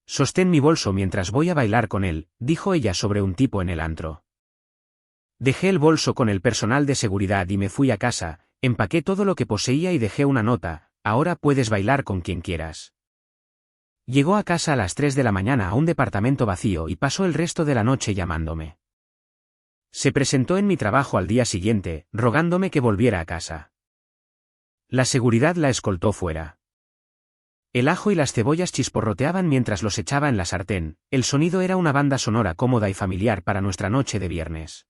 Sostén mi bolso mientras voy a bailar con él, dijo ella sobre un tipo en el antro. Dejé el bolso con el personal de seguridad y me fui a casa, empaqué todo lo que poseía y dejé una nota: ahora puedes bailar con quien quieras. Llegó a casa a las 3 de la mañana a un departamento vacío y pasó el resto de la noche llamándome. Se presentó en mi trabajo al día siguiente, rogándome que volviera a casa. La seguridad la escoltó fuera. El ajo y las cebollas chisporroteaban mientras los echaba en la sartén, el sonido era una banda sonora cómoda y familiar para nuestra noche de viernes.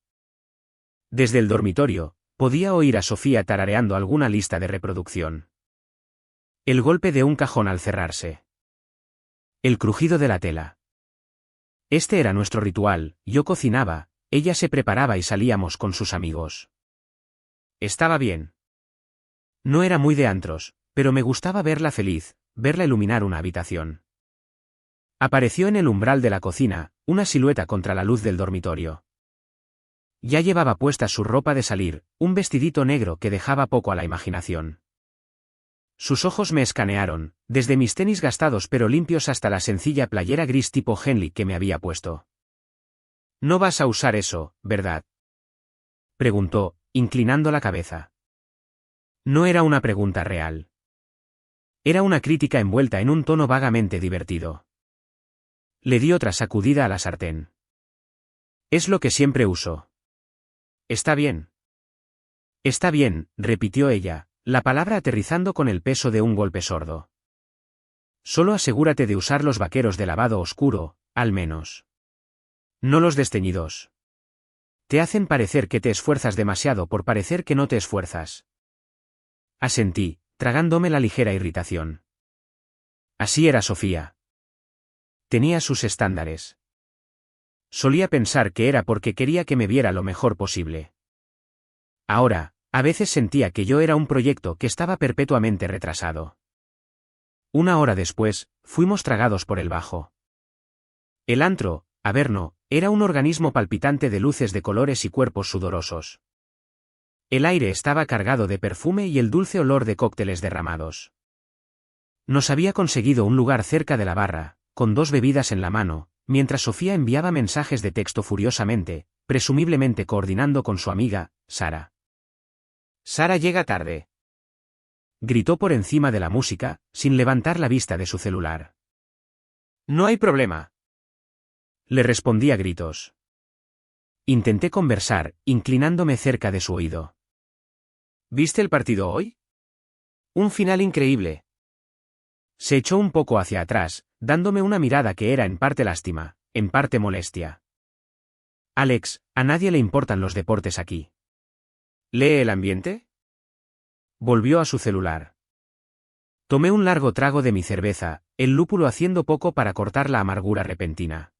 Desde el dormitorio, podía oír a Sofía tarareando alguna lista de reproducción. El golpe de un cajón al cerrarse. El crujido de la tela. Este era nuestro ritual: yo cocinaba, ella se preparaba y salíamos con sus amigos. Estaba bien. No era muy de antros, pero me gustaba verla feliz, verla iluminar una habitación. Apareció en el umbral de la cocina, una silueta contra la luz del dormitorio. Ya llevaba puesta su ropa de salir, un vestidito negro que dejaba poco a la imaginación. Sus ojos me escanearon, desde mis tenis gastados pero limpios hasta la sencilla playera gris tipo Henley que me había puesto. «No vas a usar eso, ¿verdad?», preguntó, inclinando la cabeza. No era una pregunta real. Era una crítica envuelta en un tono vagamente divertido. Le di otra sacudida a la sartén. «Es lo que siempre uso». «Está bien». «Está bien», repitió ella, la palabra aterrizando con el peso de un golpe sordo. «Solo asegúrate de usar los vaqueros de lavado oscuro, al menos. No los desteñidos. Te hacen parecer que te esfuerzas demasiado por parecer que no te esfuerzas». Asentí, tragándome la ligera irritación. Así era Sofía. Tenía sus estándares. Solía pensar que era porque quería que me viera lo mejor posible. Ahora, a veces sentía que yo era un proyecto que estaba perpetuamente retrasado. Una hora después, fuimos tragados por el bajo. El antro, Averno, era un organismo palpitante de luces de colores y cuerpos sudorosos. El aire estaba cargado de perfume y el dulce olor de cócteles derramados. Nos había conseguido un lugar cerca de la barra, con 2 bebidas en la mano, mientras Sofía enviaba mensajes de texto furiosamente, presumiblemente coordinando con su amiga, Sara. «Sara llega tarde», gritó por encima de la música, sin levantar la vista de su celular. «No hay problema», le respondí a gritos. Intenté conversar, inclinándome cerca de su oído. «¿Viste el partido hoy? Un final increíble». Se echó un poco hacia atrás, dándome una mirada que era en parte lástima, en parte molestia. «Alex, a nadie le importan los deportes aquí. ¿Lee el ambiente?». Volvió a su celular. Tomé un largo trago de mi cerveza, el lúpulo haciendo poco para cortar la amargura repentina.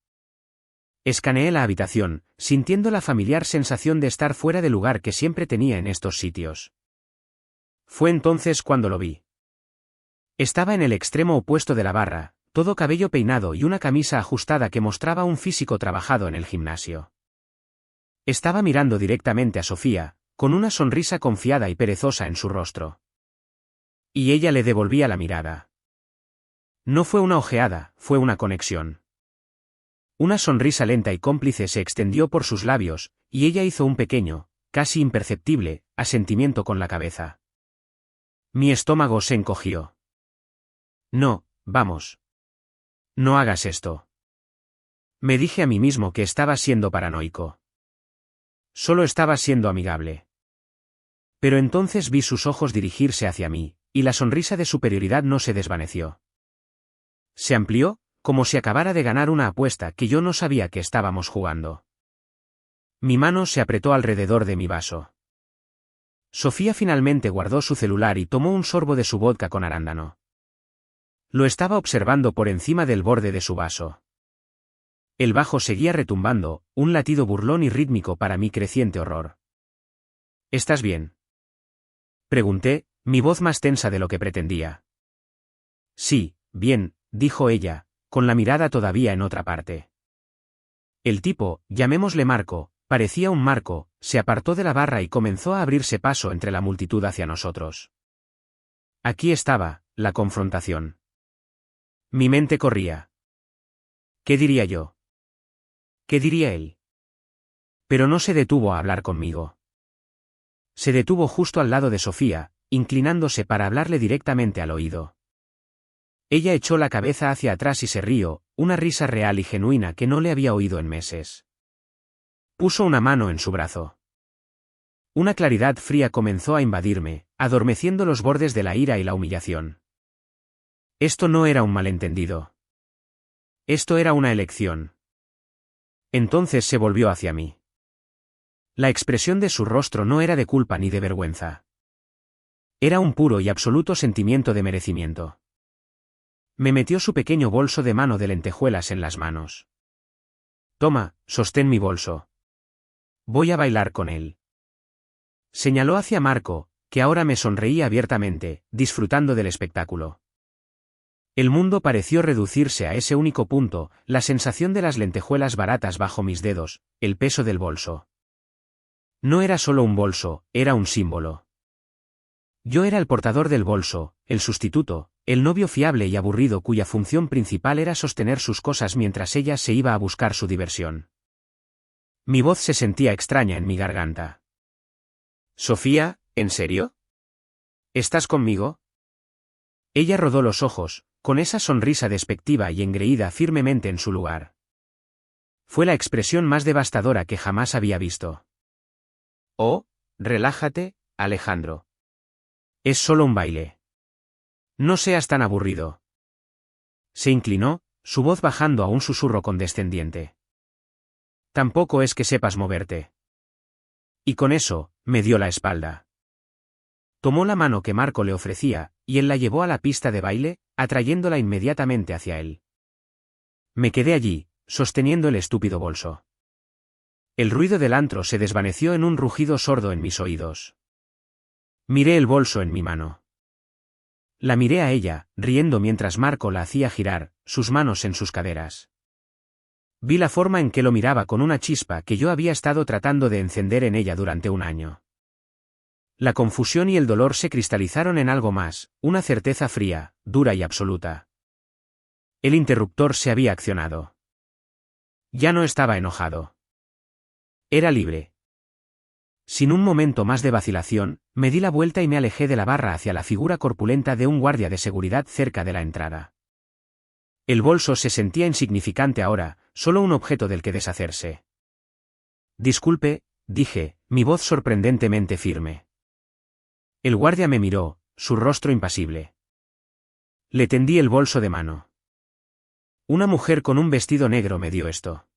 Escaneé la habitación, sintiendo la familiar sensación de estar fuera de lugar que siempre tenía en estos sitios. Fue entonces cuando lo vi. Estaba en el extremo opuesto de la barra, todo cabello peinado y una camisa ajustada que mostraba un físico trabajado en el gimnasio. Estaba mirando directamente a Sofía, con una sonrisa confiada y perezosa en su rostro. Y ella le devolvía la mirada. No fue una ojeada, fue una conexión. Una sonrisa lenta y cómplice se extendió por sus labios, y ella hizo un pequeño, casi imperceptible, asentimiento con la cabeza. Mi estómago se encogió. «No, vamos. No hagas esto». Me dije a mí mismo que estaba siendo paranoico. Solo estaba siendo amigable. Pero entonces vi sus ojos dirigirse hacia mí, y la sonrisa de superioridad no se desvaneció. Se amplió, como si acabara de ganar una apuesta que yo no sabía que estábamos jugando. Mi mano se apretó alrededor de mi vaso. Sofía finalmente guardó su celular y tomó un sorbo de su vodka con arándano. Lo estaba observando por encima del borde de su vaso. El bajo seguía retumbando, un latido burlón y rítmico para mi creciente horror. «¿Estás bien?», pregunté, mi voz más tensa de lo que pretendía. «Sí, bien», dijo ella, con la mirada todavía en otra parte. El tipo, llamémosle Marco, parecía un marco, se apartó de la barra y comenzó a abrirse paso entre la multitud hacia nosotros. Aquí estaba, la confrontación. Mi mente corría. ¿Qué diría yo? ¿Qué diría él? Pero no se detuvo a hablar conmigo. Se detuvo justo al lado de Sofía, inclinándose para hablarle directamente al oído. Ella echó la cabeza hacia atrás y se rió, una risa real y genuina que no le había oído en meses. Puso una mano en su brazo. Una claridad fría comenzó a invadirme, adormeciendo los bordes de la ira y la humillación. Esto no era un malentendido. Esto era una elección. Entonces se volvió hacia mí. La expresión de su rostro no era de culpa ni de vergüenza. Era un puro y absoluto sentimiento de merecimiento. Me metió su pequeño bolso de mano de lentejuelas en las manos. Toma, sostén mi bolso. Voy a bailar con él. Señaló hacia Marco, que ahora me sonreía abiertamente, disfrutando del espectáculo. El mundo pareció reducirse a ese único punto, la sensación de las lentejuelas baratas bajo mis dedos, el peso del bolso. No era solo un bolso, era un símbolo. Yo era el portador del bolso, el sustituto, el novio fiable y aburrido cuya función principal era sostener sus cosas mientras ella se iba a buscar su diversión. Mi voz se sentía extraña en mi garganta. Sofía, ¿en serio? ¿Estás conmigo? Ella rodó los ojos, con esa sonrisa despectiva y engreída firmemente en su lugar. Fue la expresión más devastadora que jamás había visto. Oh, relájate, Alejandro. Es solo un baile. No seas tan aburrido. Se inclinó, su voz bajando a un susurro condescendiente. Tampoco es que sepas moverte. Y con eso, me dio la espalda. Tomó la mano que Marco le ofrecía, y él la llevó a la pista de baile, atrayéndola inmediatamente hacia él. Me quedé allí, sosteniendo el estúpido bolso. El ruido del antro se desvaneció en un rugido sordo en mis oídos. Miré el bolso en mi mano. La miré a ella, riendo mientras Marco la hacía girar, sus manos en sus caderas. Vi la forma en que lo miraba con una chispa que yo había estado tratando de encender en ella durante un año. La confusión y el dolor se cristalizaron en algo más, una certeza fría, dura y absoluta. El interruptor se había accionado. Ya no estaba enojado. Era libre. Sin un momento más de vacilación, me di la vuelta y me alejé de la barra hacia la figura corpulenta de un guardia de seguridad cerca de la entrada. El bolso se sentía insignificante ahora, solo un objeto del que deshacerse. Disculpe, dije, mi voz sorprendentemente firme. El guardia me miró, su rostro impasible. Le tendí el bolso de mano. Una mujer con un vestido negro me dio esto.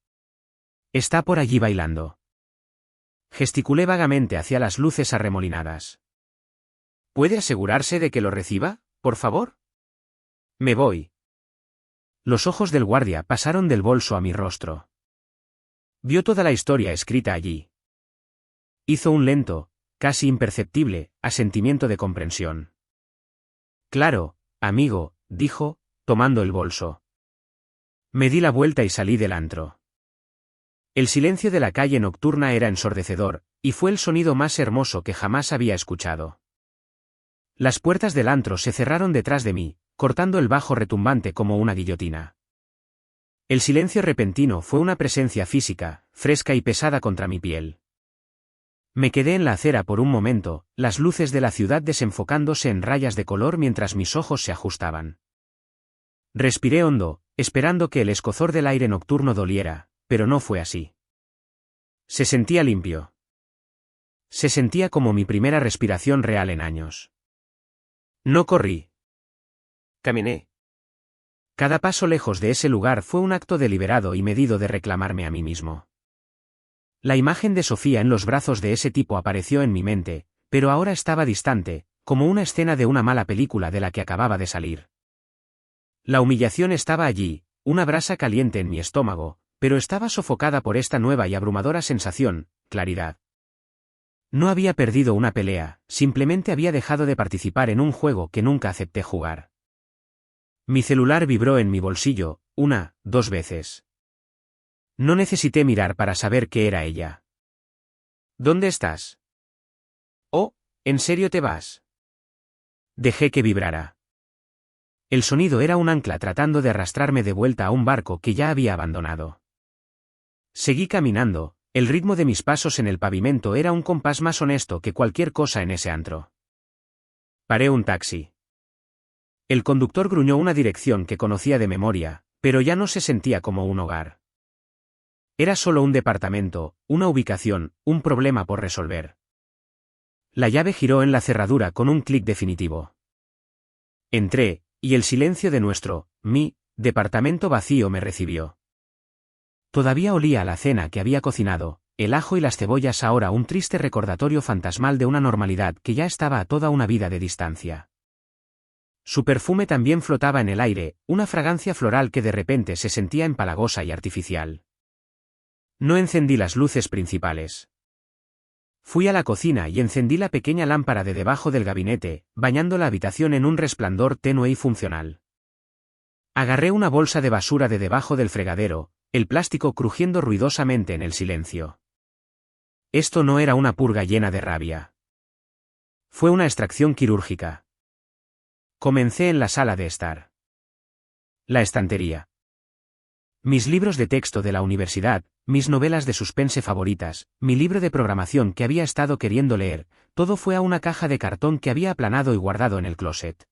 Está por allí bailando. Gesticulé vagamente hacia las luces arremolinadas. ¿Puede asegurarse de que lo reciba, por favor? Me voy. Los ojos del guardia pasaron del bolso a mi rostro. Vio toda la historia escrita allí. Hizo un lento, casi imperceptible, asentimiento de comprensión. Claro, amigo, dijo, tomando el bolso. Me di la vuelta y salí del antro. El silencio de la calle nocturna era ensordecedor, y fue el sonido más hermoso que jamás había escuchado. Las puertas del antro se cerraron detrás de mí, cortando el bajo retumbante como una guillotina. El silencio repentino fue una presencia física, fresca y pesada contra mi piel. Me quedé en la acera por un momento, las luces de la ciudad desenfocándose en rayas de color mientras mis ojos se ajustaban. Respiré hondo, esperando que el escozor del aire nocturno doliera, pero no fue así. Se sentía limpio. Se sentía como mi primera respiración real en años. No corrí. Caminé. Cada paso lejos de ese lugar fue un acto deliberado y medido de reclamarme a mí mismo. La imagen de Sofía en los brazos de ese tipo apareció en mi mente, pero ahora estaba distante, como una escena de una mala película de la que acababa de salir. La humillación estaba allí, una brasa caliente en mi estómago, pero estaba sofocada por esta nueva y abrumadora sensación, claridad. No había perdido una pelea, simplemente había dejado de participar en un juego que nunca acepté jugar. Mi celular vibró en mi bolsillo, 1, 2 veces. No necesité mirar para saber que era ella. ¿Dónde estás? Oh, ¿en serio te vas? Dejé que vibrara. El sonido era un ancla tratando de arrastrarme de vuelta a un barco que ya había abandonado. Seguí caminando, el ritmo de mis pasos en el pavimento era un compás más honesto que cualquier cosa en ese antro. Paré un taxi. El conductor gruñó una dirección que conocía de memoria, pero ya no se sentía como un hogar. Era solo un departamento, una ubicación, un problema por resolver. La llave giró en la cerradura con un clic definitivo. Entré, y el silencio de mi departamento vacío me recibió. Todavía olía a la cena que había cocinado, el ajo y las cebollas, ahora un triste recordatorio fantasmal de una normalidad que ya estaba a toda una vida de distancia. Su perfume también flotaba en el aire, una fragancia floral que de repente se sentía empalagosa y artificial. No encendí las luces principales. Fui a la cocina y encendí la pequeña lámpara de debajo del gabinete, bañando la habitación en un resplandor tenue y funcional. Agarré una bolsa de basura de debajo del fregadero, el plástico crujiendo ruidosamente en el silencio. Esto no era una purga llena de rabia. Fue una extracción quirúrgica. Comencé en la sala de estar. La estantería. Mis libros de texto de la universidad, mis novelas de suspense favoritas, mi libro de programación que había estado queriendo leer, todo fue a una caja de cartón que había aplanado y guardado en el closet.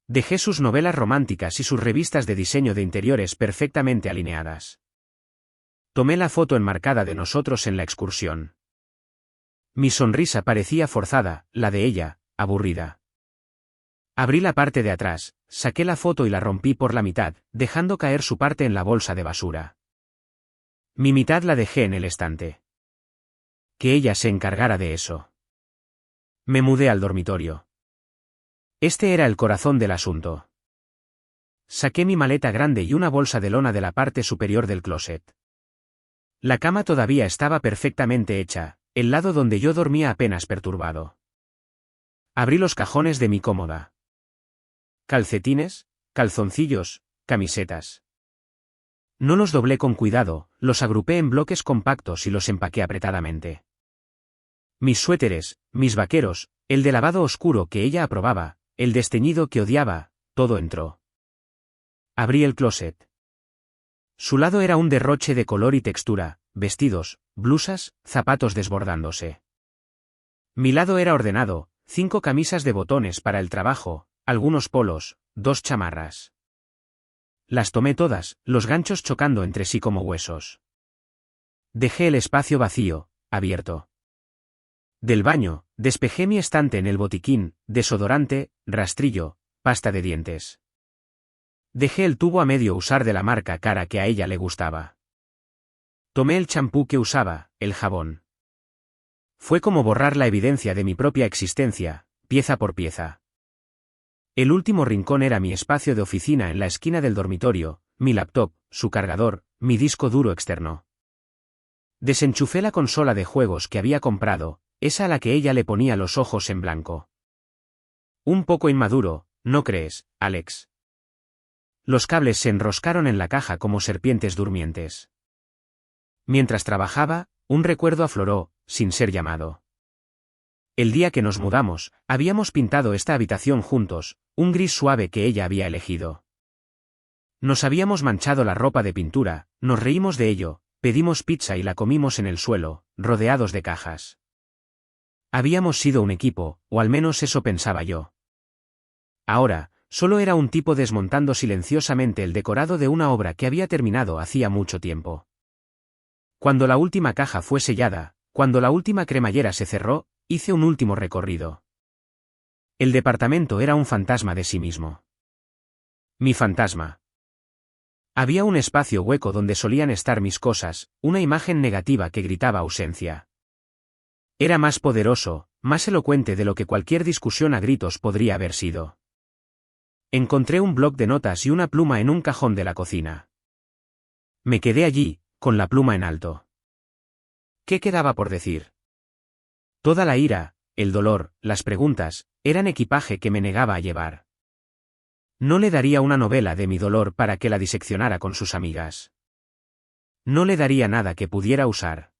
Dejé sus novelas románticas y sus revistas de diseño de interiores perfectamente alineadas. Tomé la foto enmarcada de nosotros en la excursión. Mi sonrisa parecía forzada, la de ella, aburrida. Abrí la parte de atrás, saqué la foto y la rompí por la mitad, dejando caer su parte en la bolsa de basura. Mi mitad la dejé en el estante. Que ella se encargara de eso. Me mudé al dormitorio. Este era el corazón del asunto. Saqué mi maleta grande y una bolsa de lona de la parte superior del closet. La cama todavía estaba perfectamente hecha, el lado donde yo dormía apenas perturbado. Abrí los cajones de mi cómoda. Calcetines, calzoncillos, camisetas. No los doblé con cuidado, los agrupé en bloques compactos y los empaqué apretadamente. Mis suéteres, mis vaqueros, el de lavado oscuro que ella aprobaba, el desteñido que odiaba, todo entró. Abrí el closet. Su lado era un derroche de color y textura, vestidos, blusas, zapatos desbordándose. Mi lado era ordenado, 5 camisas de botones para el trabajo, algunos polos, 2 chamarras. Las tomé todas, los ganchos chocando entre sí como huesos. Dejé el espacio vacío, abierto. Del baño, despejé mi estante en el botiquín, desodorante, rastrillo, pasta de dientes. Dejé el tubo a medio usar de la marca Cara que a ella le gustaba. Tomé el champú que usaba, el jabón. Fue como borrar la evidencia de mi propia existencia, pieza por pieza. El último rincón era mi espacio de oficina en la esquina del dormitorio, mi laptop, su cargador, mi disco duro externo. Desenchufé la consola de juegos que había comprado, esa a la que ella le ponía los ojos en blanco. Un poco inmaduro, ¿no crees, Alex? Los cables se enroscaron en la caja como serpientes durmientes. Mientras trabajaba, un recuerdo afloró, sin ser llamado. El día que nos mudamos, habíamos pintado esta habitación juntos, un gris suave que ella había elegido. Nos habíamos manchado la ropa de pintura, nos reímos de ello, pedimos pizza y la comimos en el suelo, rodeados de cajas. Habíamos sido un equipo, o al menos eso pensaba yo. Ahora, solo era un tipo desmontando silenciosamente el decorado de una obra que había terminado hacía mucho tiempo. Cuando la última caja fue sellada, cuando la última cremallera se cerró, hice un último recorrido. El departamento era un fantasma de sí mismo. Mi fantasma. Había un espacio hueco donde solían estar mis cosas, una imagen negativa que gritaba ausencia. Era más poderoso, más elocuente de lo que cualquier discusión a gritos podría haber sido. Encontré un bloc de notas y una pluma en un cajón de la cocina. Me quedé allí, con la pluma en alto. ¿Qué quedaba por decir? Toda la ira, el dolor, las preguntas, eran equipaje que me negaba a llevar. No le daría una novela de mi dolor para que la diseccionara con sus amigas. No le daría nada que pudiera usar.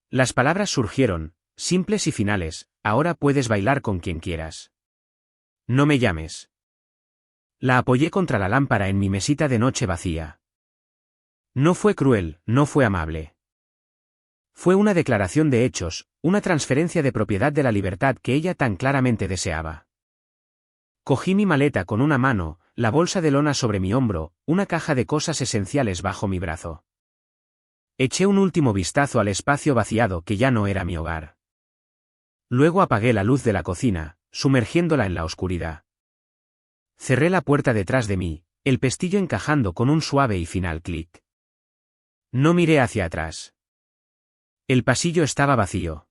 Las palabras surgieron, simples y finales, ahora puedes bailar con quien quieras. No me llames. La apoyé contra la lámpara en mi mesita de noche vacía. No fue cruel, no fue amable. Fue una declaración de hechos, una transferencia de propiedad de la libertad que ella tan claramente deseaba. Cogí mi maleta con una mano, la bolsa de lona sobre mi hombro, una caja de cosas esenciales bajo mi brazo. Eché un último vistazo al espacio vaciado que ya no era mi hogar. Luego apagué la luz de la cocina, sumergiéndola en la oscuridad. Cerré la puerta detrás de mí, el pestillo encajando con un suave y final clic. No miré hacia atrás. El pasillo estaba vacío.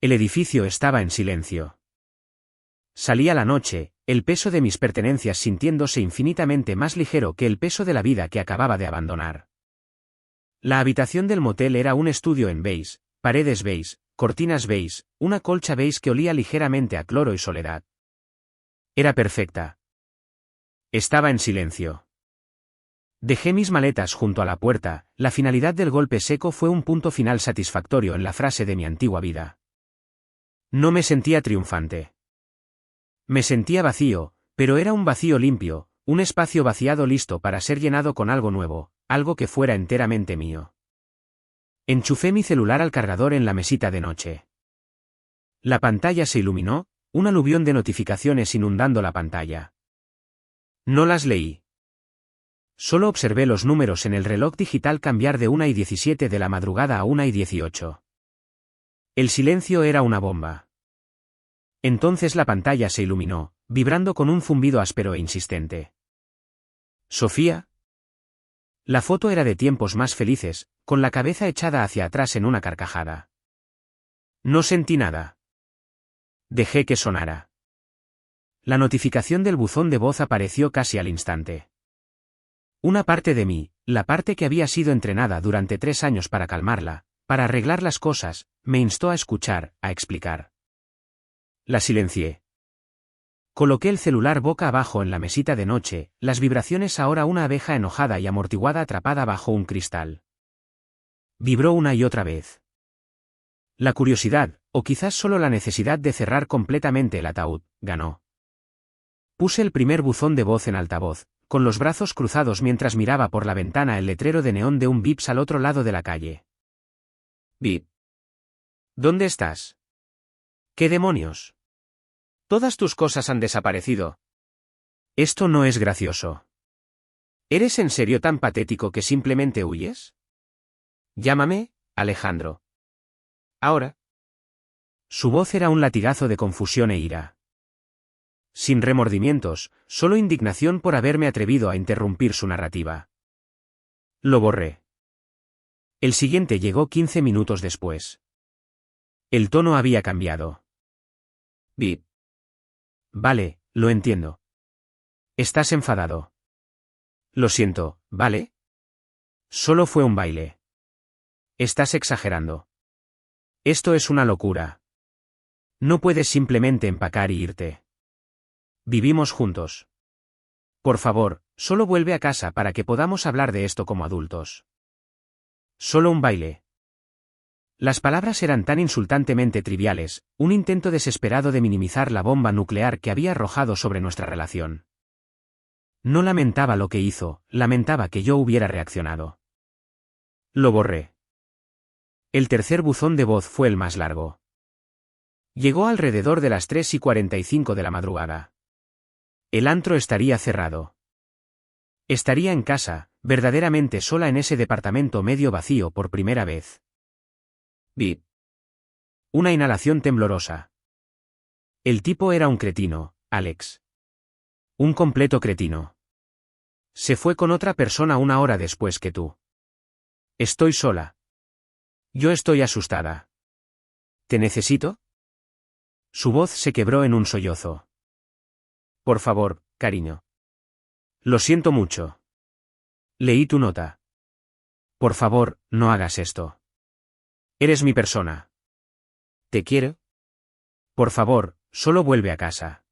El edificio estaba en silencio. Salía la noche, el peso de mis pertenencias sintiéndose infinitamente más ligero que el peso de la vida que acababa de abandonar. La habitación del motel era un estudio en beige, paredes beige, cortinas beige, una colcha beige que olía ligeramente a cloro y soledad. Era perfecta. Estaba en silencio. Dejé mis maletas junto a la puerta, la finalidad del golpe seco fue un punto final satisfactorio en la frase de mi antigua vida. No me sentía triunfante. Me sentía vacío, pero era un vacío limpio, un espacio vaciado listo para ser llenado con algo nuevo, algo que fuera enteramente mío. Enchufé mi celular al cargador en la mesita de noche. La pantalla se iluminó, un aluvión de notificaciones inundando la pantalla. No las leí. Solo observé los números en el reloj digital cambiar de 1:17 de la madrugada a 1:18. El silencio era una bomba. Entonces la pantalla se iluminó, vibrando con un zumbido áspero e insistente. ¿Sofía? La foto era de tiempos más felices, con la cabeza echada hacia atrás en una carcajada. No sentí nada. Dejé que sonara. La notificación del buzón de voz apareció casi al instante. Una parte de mí, la parte que había sido entrenada durante 3 años para calmarla, para arreglar las cosas, me instó a escuchar, a explicar. La silencié. Coloqué el celular boca abajo en la mesita de noche, las vibraciones ahora una abeja enojada y amortiguada atrapada bajo un cristal. Vibró una y otra vez. La curiosidad, o quizás solo la necesidad de cerrar completamente el ataúd, ganó. Puse el primer buzón de voz en altavoz, con los brazos cruzados mientras miraba por la ventana el letrero de neón de un Vips al otro lado de la calle. Vip. ¿Dónde estás? ¿Qué demonios? Todas tus cosas han desaparecido. Esto no es gracioso. ¿Eres en serio tan patético que simplemente huyes? Llámame, Alejandro. Ahora. Su voz era un latigazo de confusión e ira. Sin remordimientos, solo indignación por haberme atrevido a interrumpir su narrativa. Lo borré. El siguiente llegó 15 minutos después. El tono había cambiado. Vip. Vale, lo entiendo. Estás enfadado. Lo siento, ¿vale? Solo fue un baile. Estás exagerando. Esto es una locura. No puedes simplemente empacar y irte. Vivimos juntos. Por favor, solo vuelve a casa para que podamos hablar de esto como adultos. Solo un baile. Las palabras eran tan insultantemente triviales, un intento desesperado de minimizar la bomba nuclear que había arrojado sobre nuestra relación. No lamentaba lo que hizo, lamentaba que yo hubiera reaccionado. Lo borré. El tercer buzón de voz fue el más largo. Llegó alrededor de las 3:45 de la madrugada. El antro estaría cerrado. Estaría en casa, verdaderamente sola en ese departamento medio vacío por primera vez. Vip. Una inhalación temblorosa. El tipo era un cretino, Alex. Un completo cretino. Se fue con otra persona 1 hora después que tú. Estoy sola. Yo estoy asustada. ¿Te necesito? Su voz se quebró en un sollozo. Por favor, cariño. Lo siento mucho. Leí tu nota. Por favor, no hagas esto. Eres mi persona. ¿Te quiero? Por favor, solo vuelve a casa.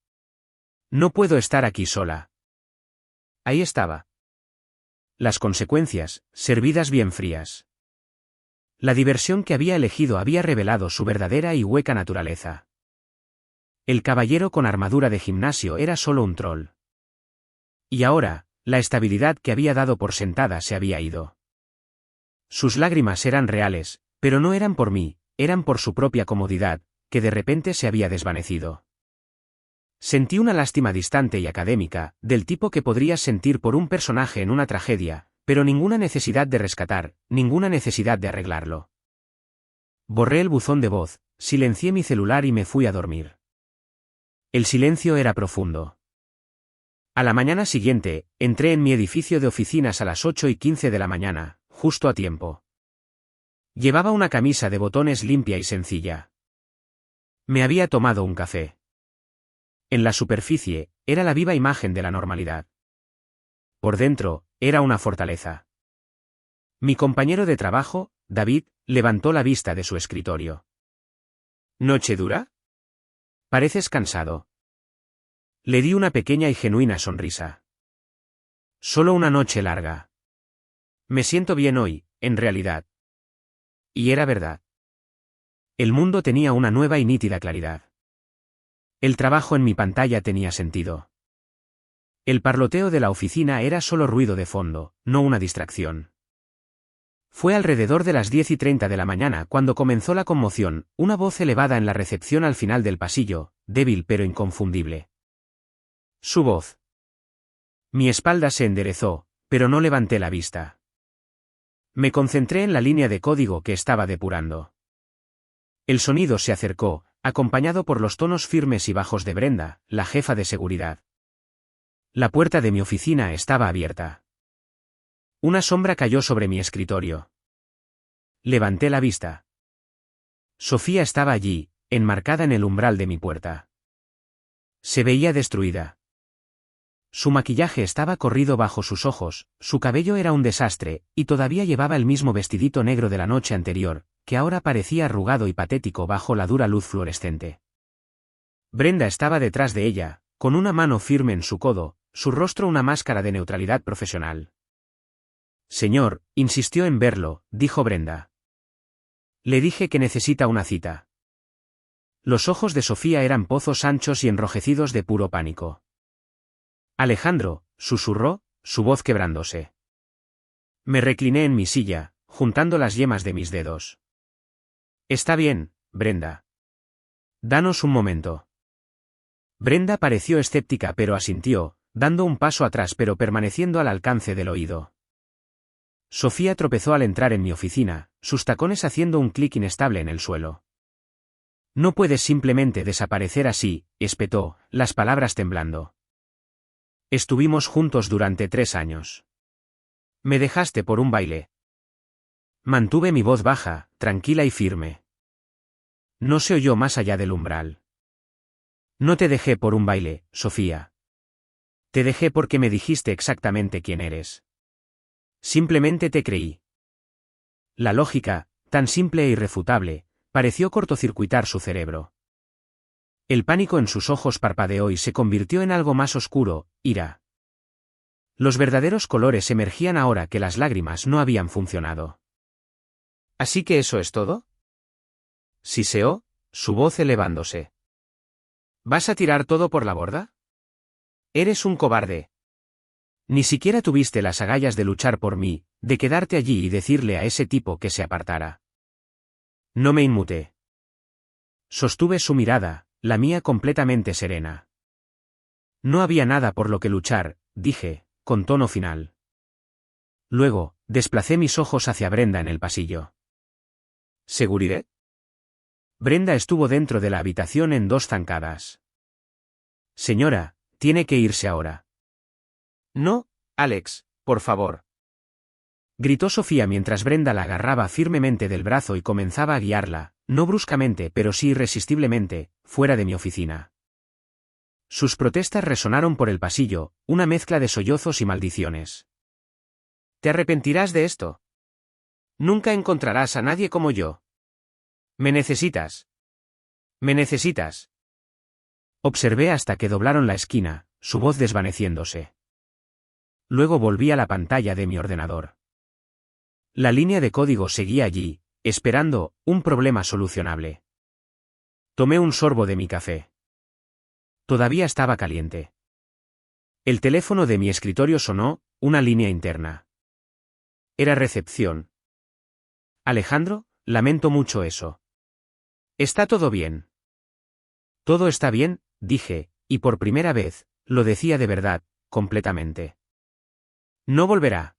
No puedo estar aquí sola. Ahí estaba. Las consecuencias, servidas bien frías. La diversión que había elegido había revelado su verdadera y hueca naturaleza. El caballero con armadura de gimnasio era solo un troll. Y ahora, la estabilidad que había dado por sentada se había ido. Sus lágrimas eran reales, pero no eran por mí, eran por su propia comodidad, que de repente se había desvanecido. Sentí una lástima distante y académica, del tipo que podrías sentir por un personaje en una tragedia, pero ninguna necesidad de rescatar, ninguna necesidad de arreglarlo. Borré el buzón de voz, silencié mi celular y me fui a dormir. El silencio era profundo. A la mañana siguiente, entré en mi edificio de oficinas a las 8:15 de la mañana, justo a tiempo. Llevaba una camisa de botones limpia y sencilla. Me había tomado un café. En la superficie, era la viva imagen de la normalidad. Por dentro, era una fortaleza. Mi compañero de trabajo, David, levantó la vista de su escritorio. ¿Noche dura? Pareces cansado. Le di una pequeña y genuina sonrisa. Solo una noche larga. Me siento bien hoy, en realidad. Y era verdad. El mundo tenía una nueva y nítida claridad. El trabajo en mi pantalla tenía sentido. El parloteo de la oficina era solo ruido de fondo, no una distracción. Fue alrededor de las 10:30 de la mañana cuando comenzó la conmoción, una voz elevada en la recepción al final del pasillo, débil pero inconfundible. Su voz. Mi espalda se enderezó, pero no levanté la vista. Me concentré en la línea de código que estaba depurando. El sonido se acercó, acompañado por los tonos firmes y bajos de Brenda, la jefa de seguridad. La puerta de mi oficina estaba abierta. Una sombra cayó sobre mi escritorio. Levanté la vista. Sofía estaba allí, enmarcada en el umbral de mi puerta. Se veía destruida. Su maquillaje estaba corrido bajo sus ojos, su cabello era un desastre, y todavía llevaba el mismo vestidito negro de la noche anterior, que ahora parecía arrugado y patético bajo la dura luz fluorescente. Brenda estaba detrás de ella, con una mano firme en su codo, su rostro una máscara de neutralidad profesional. Señor, insistió en verlo, dijo Brenda. Le dije que necesita una cita. Los ojos de Sofía eran pozos anchos y enrojecidos de puro pánico. Alejandro, susurró, su voz quebrándose. Me recliné en mi silla, juntando las yemas de mis dedos. Está bien, Brenda. Danos un momento. Brenda pareció escéptica pero asintió, dando un paso atrás pero permaneciendo al alcance del oído. Sofía tropezó al entrar en mi oficina, sus tacones haciendo un clic inestable en el suelo. No puedes simplemente desaparecer así, espetó, las palabras temblando. Estuvimos juntos durante 3 años. Me dejaste por un baile. Mantuve mi voz baja, tranquila y firme. No se oyó más allá del umbral. No te dejé por un baile, Sofía. Te dejé porque me dijiste exactamente quién eres. Simplemente te creí. La lógica, tan simple e irrefutable, pareció cortocircuitar su cerebro. El pánico en sus ojos parpadeó y se convirtió en algo más oscuro, ira. Los verdaderos colores emergían ahora que las lágrimas no habían funcionado. ¿Así que eso es todo? Siseó, su voz elevándose. ¿Vas a tirar todo por la borda? Eres un cobarde. Ni siquiera tuviste las agallas de luchar por mí, de quedarte allí y decirle a ese tipo que se apartara. No me inmuté. Sostuve su mirada, la mía completamente serena. No había nada por lo que luchar, dije, con tono final. Luego, desplacé mis ojos hacia Brenda en el pasillo. ¿Seguridad? Brenda estuvo dentro de la habitación en 2 zancadas. Señora, tiene que irse ahora. No, Alex, por favor. Gritó Sofía mientras Brenda la agarraba firmemente del brazo y comenzaba a guiarla, no bruscamente pero sí irresistiblemente, fuera de mi oficina. Sus protestas resonaron por el pasillo, una mezcla de sollozos y maldiciones. ¿Te arrepentirás de esto? Nunca encontrarás a nadie como yo. Me necesitas. Me necesitas. Observé hasta que doblaron la esquina, su voz desvaneciéndose. Luego volví a la pantalla de mi ordenador. La línea de código seguía allí, esperando, un problema solucionable. Tomé un sorbo de mi café. Todavía estaba caliente. El teléfono de mi escritorio sonó, una línea interna. Era recepción. Alejandro, lamento mucho eso. ¿Está todo bien? Todo está bien, dije, y por primera vez, lo decía de verdad, completamente. No volverá.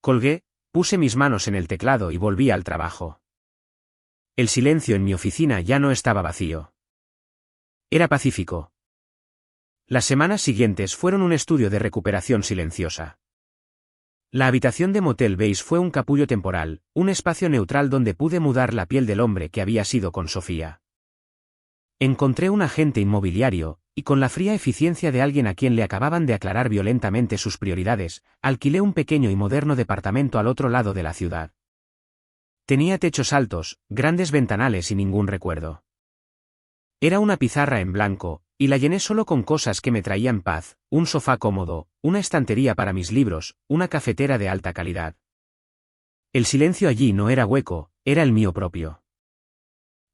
Colgué, puse mis manos en el teclado y volví al trabajo. El silencio en mi oficina ya no estaba vacío. Era pacífico. Las semanas siguientes fueron un estudio de recuperación silenciosa. La habitación de Motel Base fue un capullo temporal, un espacio neutral donde pude mudar la piel del hombre que había sido con Sofía. Encontré un agente inmobiliario, y con la fría eficiencia de alguien a quien le acababan de aclarar violentamente sus prioridades, alquilé un pequeño y moderno departamento al otro lado de la ciudad. Tenía techos altos, grandes ventanales y ningún recuerdo. Era una pizarra en blanco, y la llené solo con cosas que me traían paz, un sofá cómodo, una estantería para mis libros, una cafetera de alta calidad. El silencio allí no era hueco, era el mío propio.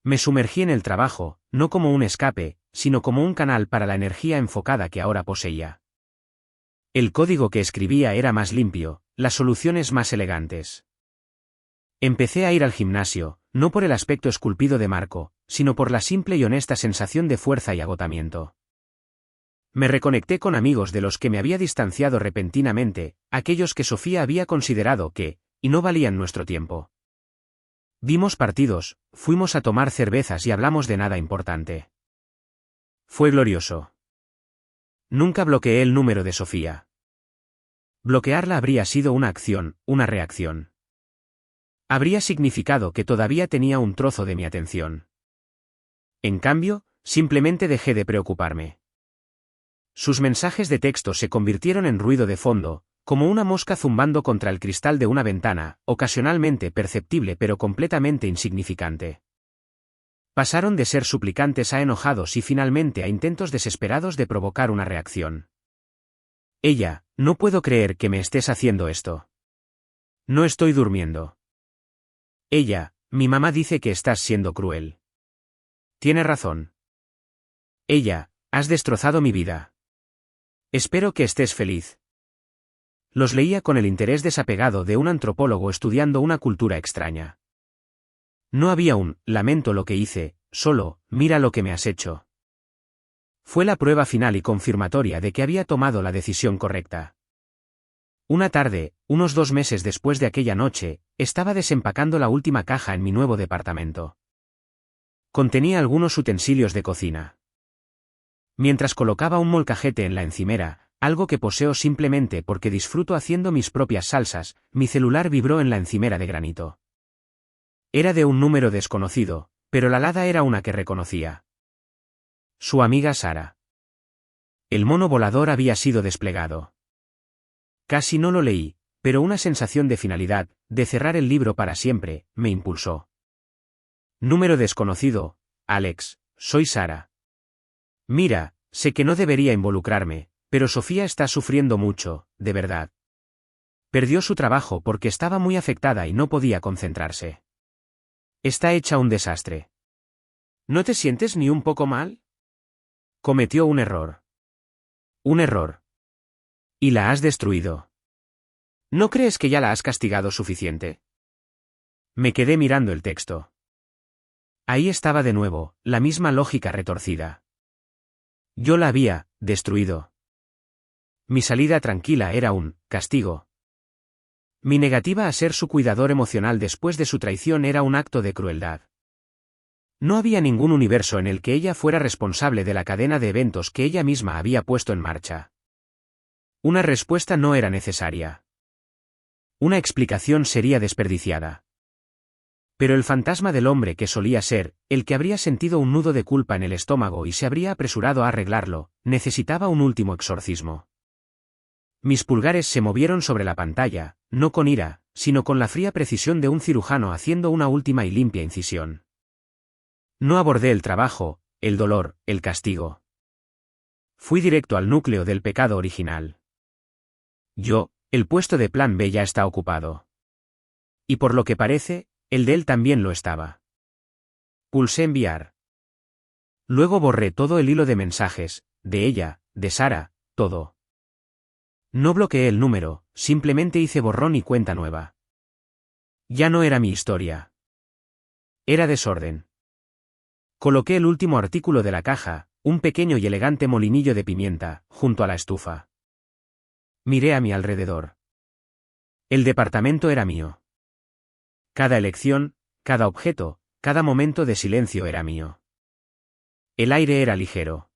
Me sumergí en el trabajo, no como un escape, sino como un canal para la energía enfocada que ahora poseía. El código que escribía era más limpio, las soluciones más elegantes. Empecé a ir al gimnasio, no por el aspecto esculpido de Marco, sino por la simple y honesta sensación de fuerza y agotamiento. Me reconecté con amigos de los que me había distanciado repentinamente, aquellos que Sofía había considerado que, y no valían nuestro tiempo. Vimos partidos, fuimos a tomar cervezas y hablamos de nada importante. Fue glorioso. Nunca bloqueé el número de Sofía. Bloquearla habría sido una acción, una reacción. Habría significado que todavía tenía un trozo de mi atención. En cambio, simplemente dejé de preocuparme. Sus mensajes de texto se convirtieron en ruido de fondo, como una mosca zumbando contra el cristal de una ventana, ocasionalmente perceptible pero completamente insignificante. Pasaron de ser suplicantes a enojados y finalmente a intentos desesperados de provocar una reacción. Ella, no puedo creer que me estés haciendo esto. No estoy durmiendo. Ella, mi mamá dice que estás siendo cruel. Tiene razón. Ella, has destrozado mi vida. Espero que estés feliz. Los leía con el interés desapegado de un antropólogo estudiando una cultura extraña. No había un, lamento lo que hice, solo, mira lo que me has hecho. Fue la prueba final y confirmatoria de que había tomado la decisión correcta. Una tarde, unos 2 meses después de aquella noche, estaba desempacando la última caja en mi nuevo departamento. Contenía algunos utensilios de cocina. Mientras colocaba un molcajete en la encimera, algo que poseo simplemente porque disfruto haciendo mis propias salsas, mi celular vibró en la encimera de granito. Era de un número desconocido, pero la alada era una que reconocía. Su amiga Sara. El mono volador había sido desplegado. Casi no lo leí, pero una sensación de finalidad, de cerrar el libro para siempre, me impulsó. Número desconocido, Alex, soy Sara. Mira, sé que no debería involucrarme, pero Sofía está sufriendo mucho, de verdad. Perdió su trabajo porque estaba muy afectada y no podía concentrarse. Está hecha un desastre. ¿No te sientes ni un poco mal? Cometió un error. Un error. Y la has destruido. ¿No crees que ya la has castigado suficiente? Me quedé mirando el texto. Ahí estaba de nuevo, la misma lógica retorcida. Yo la había destruido. Mi salida tranquila era un castigo. Mi negativa a ser su cuidador emocional después de su traición era un acto de crueldad. No había ningún universo en el que ella fuera responsable de la cadena de eventos que ella misma había puesto en marcha. Una respuesta no era necesaria. Una explicación sería desperdiciada. Pero el fantasma del hombre que solía ser, el que habría sentido un nudo de culpa en el estómago y se habría apresurado a arreglarlo, necesitaba un último exorcismo. Mis pulgares se movieron sobre la pantalla, no con ira, sino con la fría precisión de un cirujano haciendo una última y limpia incisión. No abordé el trabajo, el dolor, el castigo. Fui directo al núcleo del pecado original. El puesto de plan B ya está ocupado. Y por lo que parece, el de él también lo estaba. Pulsé enviar. Luego borré todo el hilo de mensajes, de ella, de Sara, todo. No bloqueé el número, simplemente hice borrón y cuenta nueva. Ya no era mi historia. Era desorden. Coloqué el último artículo de la caja, un pequeño y elegante molinillo de pimienta, junto a la estufa. Miré a mi alrededor. El departamento era mío. Cada elección, cada objeto, cada momento de silencio era mío. El aire era ligero.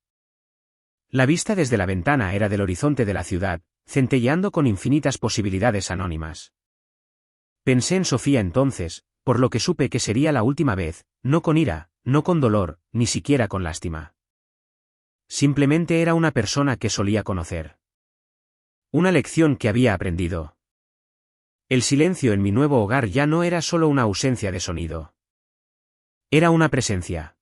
La vista desde la ventana era del horizonte de la ciudad, centelleando con infinitas posibilidades anónimas. Pensé en Sofía entonces, por lo que supe que sería la última vez, no con ira, no con dolor, ni siquiera con lástima. Simplemente era una persona que solía conocer. Una lección que había aprendido. El silencio en mi nuevo hogar ya no era solo una ausencia de sonido. Era una presencia.